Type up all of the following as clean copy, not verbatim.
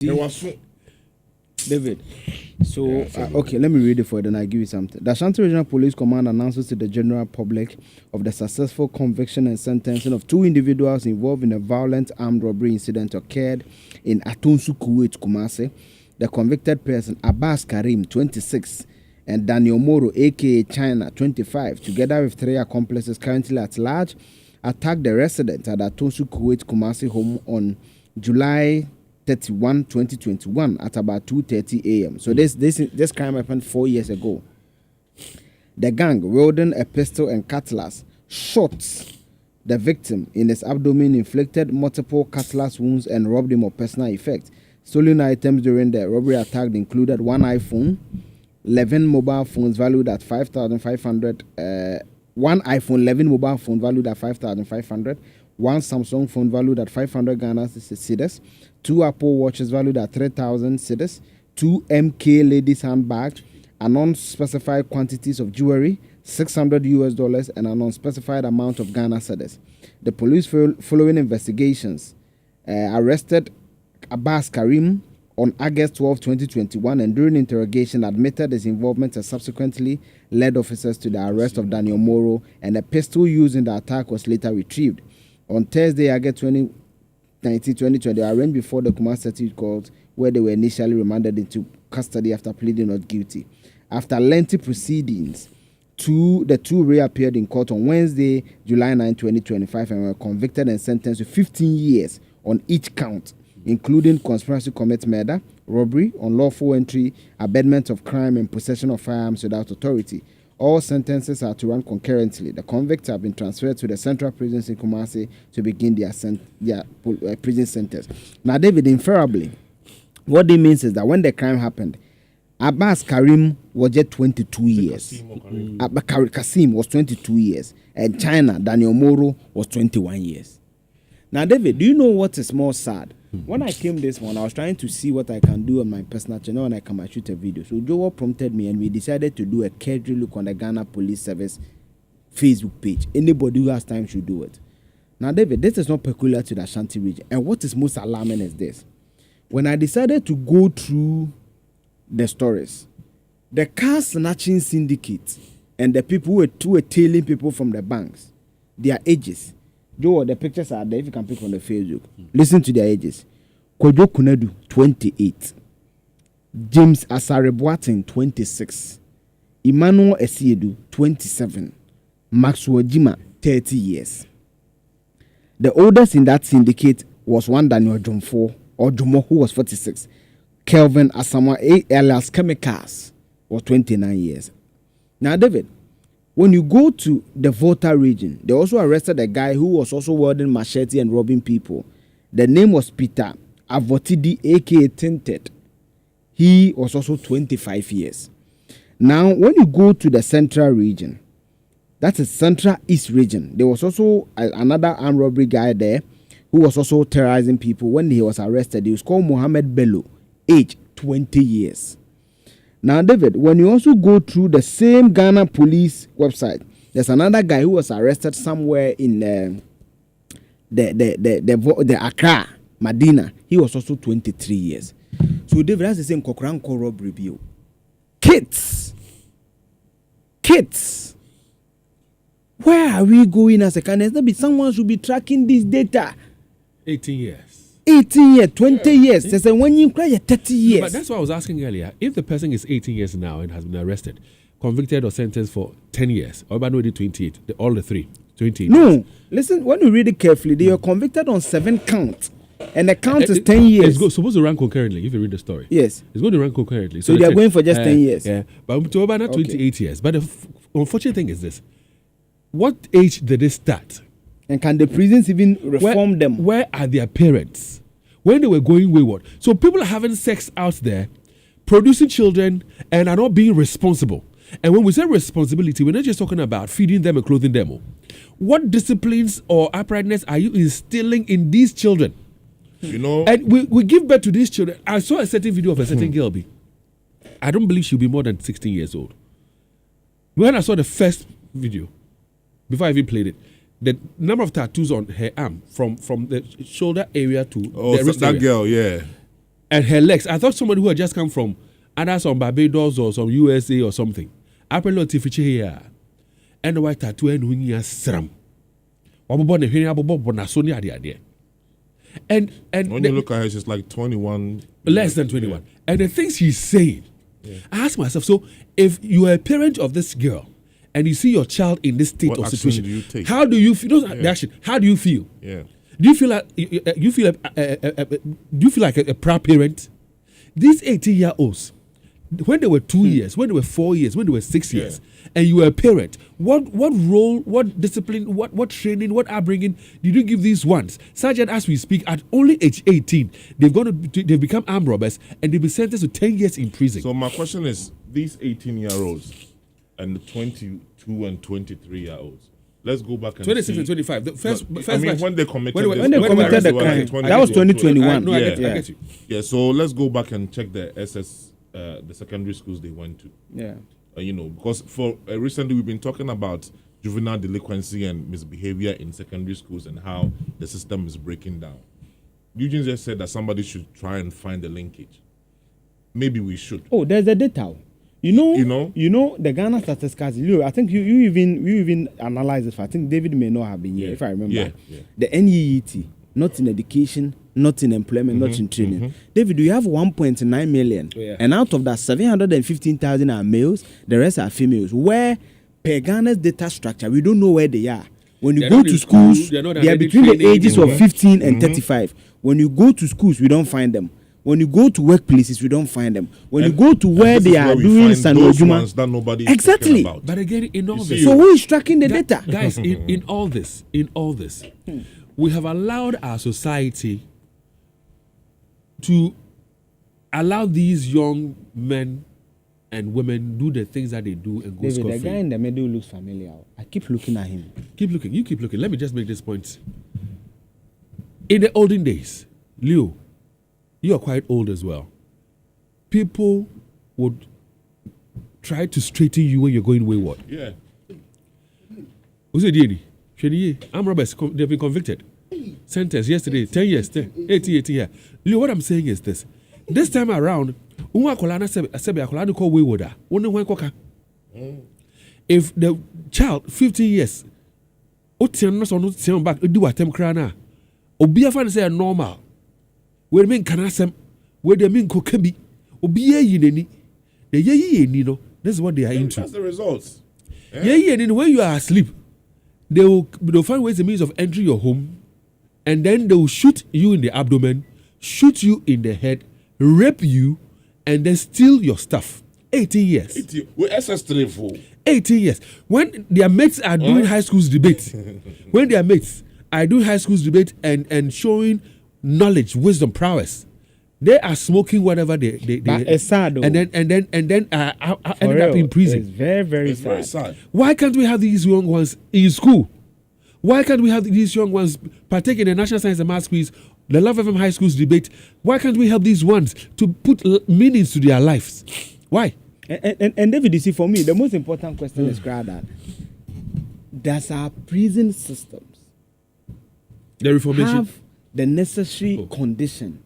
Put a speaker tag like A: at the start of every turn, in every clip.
A: There was
B: David. So, okay, let me read it for you, then I'll give you something. The Ashanti Regional Police Command announces to the general public of the successful conviction and sentencing of 2 individuals involved in a violent armed robbery incident occurred in Atonsu, Kuwait, Kumasi. The convicted person, Abbas Karim, 26, and Daniel Moro, aka China, 25, together with 3 accomplices currently at large, attacked the resident at Atonsu, Kuwait, Kumasi home on July 31, 2021 at about 2:30 a.m. So this crime happened 4 years ago. The gang, wielding a pistol and cutlass, shot the victim in his abdomen, inflicted multiple cutlass wounds, and robbed him of personal effects. Stolen items during the robbery attack included 1 iPhone, 11 mobile phones valued at 5,500, 1 iPhone, 11 mobile phone valued at 5,500, 1 Samsung phone valued at 500 Ghana cedis, 2 Apple watches valued at 3,000 cedis, 2 MK ladies handbags, an unspecified quantities of jewelry, $600 and an unspecified amount of Ghana cedis. The police, following investigations, arrested Abbas Karim on August 12, 2021, and during interrogation admitted his involvement and subsequently led officers to the arrest of Daniel Moro, and a pistol used in the attack was later retrieved. On Thursday, August 19, 2020, they were arraigned before the Kumasi Circuit Court, where they were initially remanded into custody after pleading not guilty. After lengthy proceedings, the two reappeared in court on Wednesday, July 9, 2025, and were convicted and sentenced to 15 years on each count, including conspiracy to commit murder, robbery, unlawful entry, abetment of crime, and possession of firearms without authority. All sentences are to run concurrently. The convicts have been transferred to the central prisons in Kumasi to begin their prison sentence. Now, David, inferably, what it means is that when the crime happened, Abbas Karim was just 22 years. Kasim was 22 years. And China, Daniel Moro, was 21 years. Now, David, do you know what is more sad? When I came this morning, I was trying to see what I can do on my personal channel when I can shoot a video. So Joe prompted me, and we decided to do a casual look on the Ghana Police Service Facebook page. Anybody who has time should do it. Now, David, this is not peculiar to the Ashanti region. And what is most alarming is this. When I decided to go through the stories, the car snatching syndicate and the people who were tailing people from the banks, their ages. Joe, the pictures are there if you can pick on the Facebook. Listen to their ages. Kojo Kunedu, 28. James Asare 26. Emmanuel Esiedu, 27. Maxwell Jima, 30 years. The oldest in that syndicate was one Daniel Jomfo, or Jomo, who was 46. Kelvin Asamoah alias Chemicals was 29 years. Now, David, when you go to the Volta region, they also arrested a guy who was also wielding machete and robbing people. The name was Peter Avotidi, aka Tinted. He was also 25 years. Now, when you go to the central region, that's a central east region, there was also another armed robbery guy there who was also terrorizing people. When he was arrested, he was called Mohammed Bello, age 20 years. Now, David, when you also go through the same Ghana police website, there's another guy who was arrested somewhere in the Accra, Medina. He was also 23 years. So, David, that's the same Kokranko robbery bill. Kids. Where are we going as a country? Someone should be tracking this data.
C: 18 years.
B: 18 years, 20 years. There's a when you cry 30 years.
C: But that's what I was asking earlier. If the person is 18 years now and has been arrested, convicted or sentenced for 10 years, or about 28, all the three, 28
B: No,
C: years.
B: Listen, when you read it carefully, they are convicted on 7 counts. And the count is 10 years.
C: It's supposed to run concurrently, if you read the story.
B: Yes.
C: It's going to run concurrently.
B: So they are going for just 10 years.
C: Yeah, but to about 28 years. But the unfortunate thing is this. What age did they start?
B: And can the prisons even reform them?
C: Where are their parents? When they were going wayward. So people are having sex out there, producing children, and are not being responsible. And when we say responsibility, we're not just talking about feeding them and clothing them. What disciplines or uprightness are you instilling in these children?
A: You know,
C: and we give birth to these children. I saw a certain video of a certain girl. I don't believe she'll be more than 16 years old. When I saw the first video, before I even played it, the number of tattoos on her arm from the shoulder area to the wrist
A: that
C: area.
A: girl, yeah.
C: And her legs. I thought somebody who had just come from either some Barbados or some USA or something. Apparently, Tifichi here. And the white tattoo and winging a strum. And
A: When you look at her, she's like 21.
C: Less than 21. And the things she's saying, I ask myself, so if you are a parent of this girl and you see your child in this state
A: What
C: or
A: action
C: situation,
A: do you take?
C: how do you feel? The action. How do you feel?
A: Yeah.
C: Do you feel like a proud parent? These 18-year-olds, when they were 2 years, when they were 4 years, when they were 6 years, and you were a parent, what role, what discipline, what training, what upbringing did you give these ones? Such that as we speak, at only age 18, they've become armed robbers and they've been sentenced to 10 years in prison.
A: So my question is, these 18-year-olds and the 22 and 23-year-olds. Let's go back and
C: 26
A: see.
C: and 25. The first batch.
A: When they committed
B: When they committed the crime, that was 2021.
C: No, I get you.
A: Yeah, so let's go back and check the the secondary schools they went to.
B: Yeah.
A: Because for recently we've been talking about juvenile delinquency and misbehavior in secondary schools and how the system is breaking down. Eugene just said that somebody should try and find the linkage. Maybe we should.
B: Oh, there's a data. You know the Ghana statistics. I think you even analyze it. I think David may not have been here, if I remember.
A: Yeah.
B: The NEET, not in education, not in employment, not in training. David, we have 1.9 million, and out of that, 715,000 are males. The rest are females. Where per Ghana's data structure, we don't know where they are. When you go to schools, they are between the ages of 15 and 35. When you go to schools, we don't find them. When you go to workplaces, we don't find them. When you go to where they are doing Sanojuma, exactly.
C: But again, in all this,
B: so who is tracking the data,
C: guys? In all this, we have allowed our society to allow these young men and women do the things that they do and go
B: David,
C: scot-free.
B: the guy in the middle looks familiar. I keep looking at him.
C: Keep looking. You keep looking. Let me just make this point. In the olden days, Leo, you are quite old as well. People would try to straighten you when you're going wayward.
A: Yeah.
C: Who's it, Dieni? Armed robbers, they've been convicted. Sentenced yesterday, 10 years, 18 years. Leo, what I'm saying is this. This time around, if the child, 15 years, normal. Where mean can I where they mean kokebi obiye yineni the ye no, this is what they are into.
A: That's the results.
C: Yeah, when you are asleep, they'll find ways and means of entering your home, and then they'll shoot you in the abdomen, shoot you in the head, rape you, and then steal your stuff. 18 years.
A: 18. We're SS3 for
C: 18 years. When their mates are doing high school's debate, and showing knowledge, wisdom, prowess, they are smoking whatever they
B: it's sad though.
C: and then ended up in prison.
B: It's very, very
A: It's
B: sad.
A: very sad.
C: Why can't we have these young ones in school? Why can't we have these young ones partake in the National Science and Maths quiz, the Love FM High School's debate? Why can't we help these ones to put meanings to their lives? Why?
B: And David, you see, for me, the most important question is that does our prison systems
C: The reformation.
B: have the necessary condition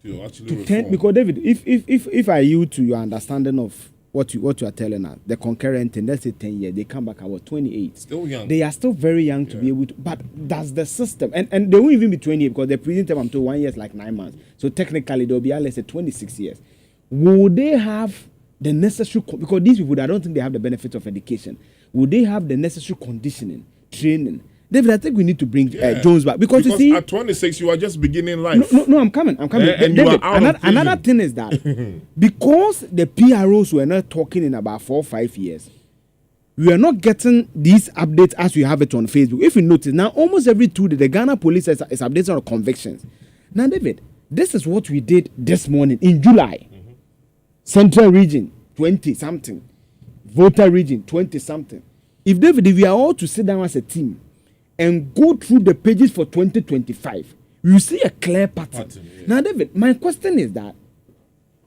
A: To actually
B: to
A: reform.
B: because David, if I yield to your understanding of what you are telling us, the concurrent thing, let's say 10 years, they come back about 28.
A: Still young.
B: They are still very young to be able to, but that's the system. And they won't even be 28 because the prison term, I'm told 1 year is like 9 months. So technically, they'll be, let's say, 26 years. Will they have the necessary, because these people, I don't think they have the benefit of education. Will they have the necessary conditioning, training? David, I think we need to bring Jones back because you see,
A: at 26 you are just beginning life.
B: No, I'm coming.
A: And
B: David,
A: you are out of
B: another
A: prison.
B: thing is that because the PROs were not talking in about 4 or 5 years, we are not getting these updates as we have it on Facebook. If you notice, now almost every 2 days, the Ghana police is updating on convictions. Now, David, this is what we did this morning in July. Central region, 20-something. Voter region, 20-something. If we are all to sit down as a team and go through the pages for 2025, you see a clear pattern. Now, David, my question is that,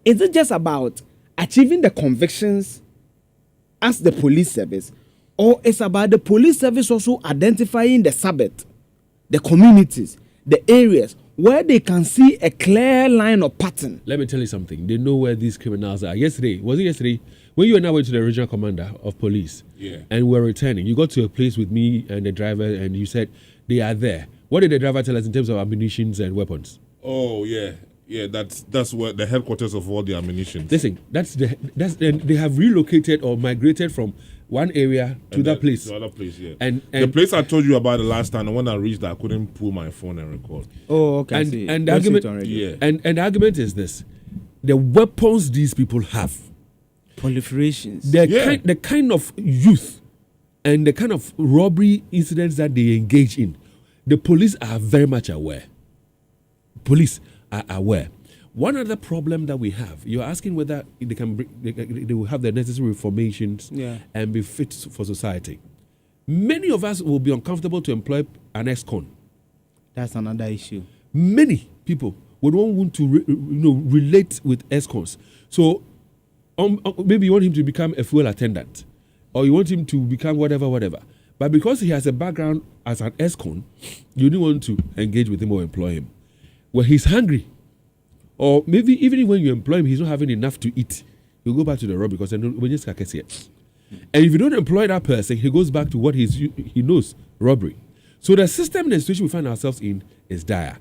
B: is it just about achieving the convictions as the police service, or it's about the police service also identifying the Sabbath, the communities, the areas where they can see a clear line of pattern.
C: Let me tell you something. They know where these criminals are. Yesterday, was it yesterday? When you and I went to the regional commander of police, and we're returning, you got to a place with me and the driver, and you said they are there. What did the driver tell us in terms of ammunition and weapons?
A: Oh yeah. That's where the headquarters of all the ammunition.
C: Listen, they have relocated or migrated from one area to that place.
A: To other place, yeah.
C: And
A: the place I told you about the last time, and when I reached, I couldn't pull my phone and record.
B: Oh, okay.
C: And the argument, and the argument is this: the weapons these people have,
B: proliferations,
C: the kind of youth, and the kind of robbery incidents that they engage in, the police are very much aware. Police are aware. One other problem that we have, you're asking whether they will have the necessary reformations and be fit for society. Many of us will be uncomfortable to employ an ex-con.
B: That's another issue.
C: Many people would not want to relate with ex-cons. So maybe you want him to become a fuel attendant, or you want him to become whatever. But because he has a background as an ex-con, you don't want to engage with him or employ him. Well, he's hungry. Or maybe even when you employ him, he's not having enough to eat. He'll go back to the robbery because when you can't see it. And if you don't employ that person, he goes back to what he knows, robbery. So the system and the situation we find ourselves in is dire.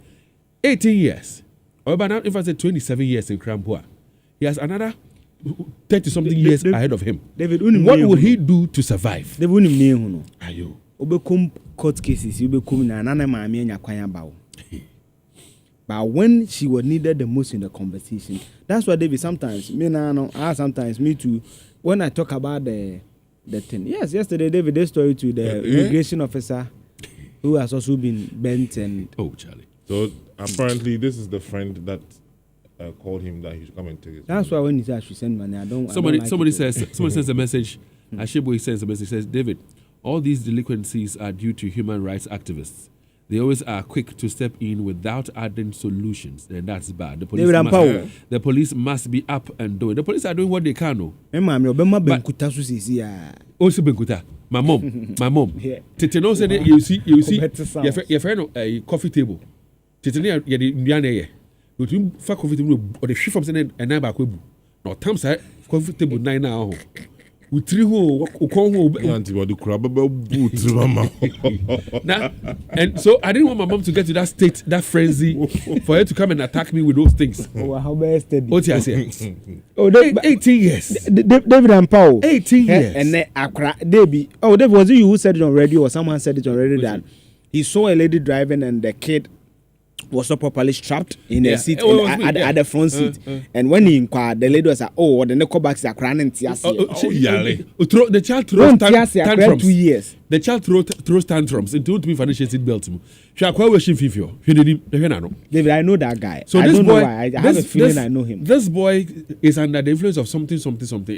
C: 18 years. Or by now, if I say 27 years in Krampua, he has another 30-something years ahead of him.
B: David,
C: what will he do to survive?
B: They wouldn't know.
C: Ayo.
B: Obekum court cases, you become na nana mami and yakwanya bao. But when she was needed the most in the conversation, that's why David sometimes sometimes me too. When I talk about the thing, yesterday David they story to the immigration officer who has also been bent and
C: Charlie.
A: So apparently this is the friend that called him that he should come and take it.
B: That's why when he said I should send money,
C: somebody sends a message. Ashibwe sends a message. Says, David, all these delinquencies are due to human rights activists. They always are quick to step in without adding solutions, and that's bad. The police must be up and doing. The police are doing what they can. Also Benkuta, my mom. Tete no say you see your friend a coffee table. Tete ne ye de nduane ye. You fa coffee table or the shift from say and na ba kwebu. No time say coffee table 9 na ho. Utri ho
A: antibody crab boot
C: and so I didn't want my mom to get to that state, that frenzy, for her to come and attack me with those things.
B: How best
C: what you say? 18 years.
B: David and Paul.
C: 18 years.
B: And then Accra, David. Oh, David, was it you who said it on radio, or someone said it on radio that he saw a lady driving and the kid was not properly strapped in a seat at the front seat. And when he inquired, the lady was like, "Oh, the neck back is a crying and tears."
C: The child throws tantrums.
B: 2 years.
C: The child throws tantrums into to be financial seat belt.
B: David, I know that guy.
C: So
B: I
C: this
B: don't
C: boy,
B: know why. I have a feeling I know him.
C: This boy is under the influence of something,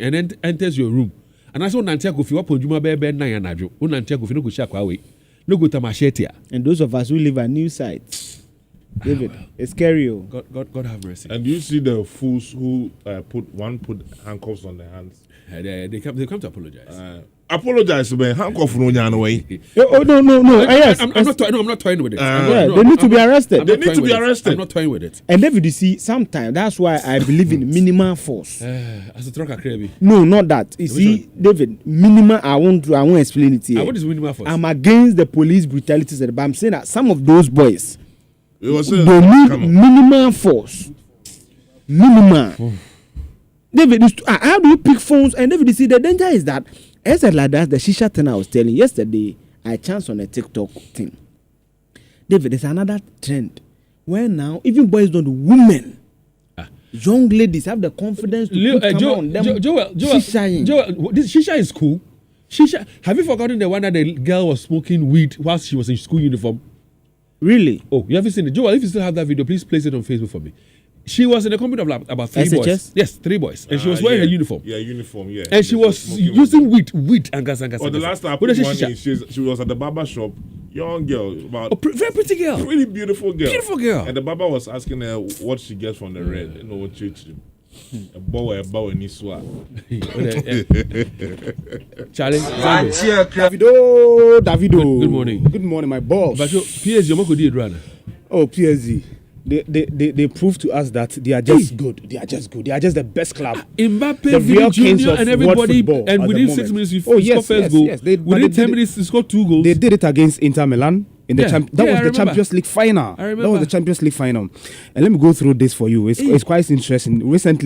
C: and then enters your room. And I saw Nantia Kofi wapo juma bebe na ya najo. Nantia Kofi no go share kwa we. No go tamashetia.
B: And those of us who live at new sites. David, it's scary.
C: God have mercy.
A: And you see the fools who put handcuffs on their hands.
C: They come to apologize.
A: Apologize, man. Handcuff no nyana way.
B: No. Yes,
C: I'm not toying with it.
B: They need to be arrested.
A: They need to be arrested.
C: I'm not toying with it.
B: And David, you see, sometimes that's why I believe in minimal force.
C: As a truck,
B: no, not that. You see, David, minimal. I won't explain it here.
C: What is minimal force?
B: I'm against the police brutality, but I'm saying that some of those boys.
A: They
B: need minimal force. Minimal. David, how do you pick phones? And David, you see, the danger is that, as like that, the shisha thing I was telling yesterday, I chanced on a TikTok thing. David, there's another trend where now, even boys don't do women. Young ladies have the confidence to put on them.
C: Joel, this shisha is cool. Shisha, have you forgotten the one that the girl was smoking weed whilst she was in school uniform?
B: Really?
C: Oh, you haven't seen it. Joel, if you still have that video, please place it on Facebook for me. She was in a company of about 3
B: SHS?
C: boys. Yes, 3 boys. And she was wearing her uniform.
A: Yeah, uniform, yeah.
C: And she was using weed and gas.
A: Oh, the last time I put one in, she was at the barber shop. Young girl.
C: Very pretty girl.
A: Really beautiful girl.
C: Beautiful girl.
A: And the barber was asking her what she gets from the red. You know what church. A bow in his swag.
C: Charlie.
B: Davido.
C: Good morning.
B: Good morning, my boss.
C: But PSG, you must go do it,
B: oh, PSG.
D: they prove to us that they are just good. They are just good. They are just the best club.
C: Mbappe,
D: The real
C: Vini
D: kings
C: Jr.
D: of
C: and
D: world
C: everybody,
D: football
C: and
D: at
C: within
D: the
C: 6
D: moment.
C: minutes, you
D: Oh,
C: score
D: yes,
C: first
D: yes,
C: goal.
D: yes. But
C: Within
D: they
C: 10
D: did
C: minutes, you score 2 goals.
D: They did it against Inter Milan in the
C: Yeah.
D: that
C: Yeah, I
D: was the
C: remember.
D: Champions League final.
C: I remember.
D: That was the Champions League final. And let me go through this for you. It's quite interesting. Recently,